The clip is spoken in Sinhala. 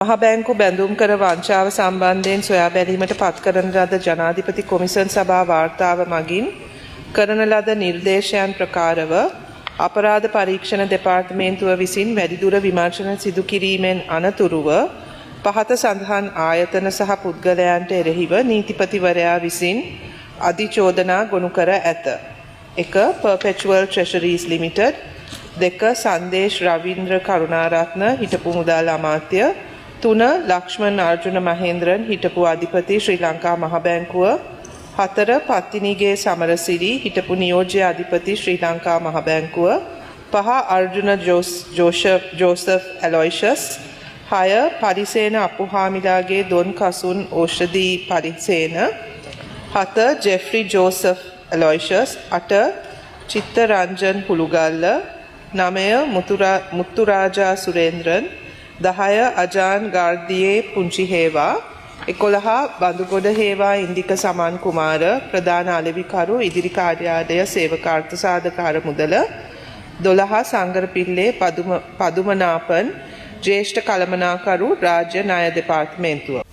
මහ බැංකු බැඳුම් කර වංචාව සම්බන්ධයෙන් සොයා බැලීමට පත් කරන ලද ජනාධිපති කොමිසම් සභා වාර්තාව මගින් කරන ලද නිර්දේශයන් ප්‍රකාරව අපරාධ පරීක්ෂණ දෙපාර්තමේන්තුව විසින් වැඩිදුර විමර්ශන සිදු කිරීමෙන් අනතුරුව පහත සඳහන් ආයතන සහ පුද්ගලයන්ට එරෙහිව නීතිපතිවරයා විසින් අධිචෝදනා ගොනු කර ඇත. 1. Perpetual Treasuries Limited 2. සංදේශ් Ravindra Karunaratne හිටපු මුදල් අමාත්‍ය 3. ලක්ෂ්මන් අර්ජුන මහේන්ද්‍රන් හිටපු අධිපති ශ්‍රී ලංකා මහ බැංකුව 4. පත්තිනිගේ සමරසිරි හිටපු නියෝජ්‍ය අධිපති ශ්‍රී ලංකා මහ බැංකුව 5. Arjuna Joseph Aloysius 6. Parisena Apuhamilage Don Kasun Oshadhi Parisena 7. Geoffrey Joseph Aloysius 8. Chittaranjan Pulugalla 9. Muthurajah Surendran 10. Ajahn Gardiye Punchihewa 11. බඳුගොඩ හේවා ඉන්දික සමන් කුමාර ප්‍රධාන අලෙවිකරු ඉදිරි කාර්යාලය සේවකාර්ථ සාධකාර මුදල 12. සංගරපිල්ලේ පදුමනාපන් ජ්‍යෙෂ්ඨ කළමනාකරු රාජ්‍ය ණය දෙපාර්තමේන්තුව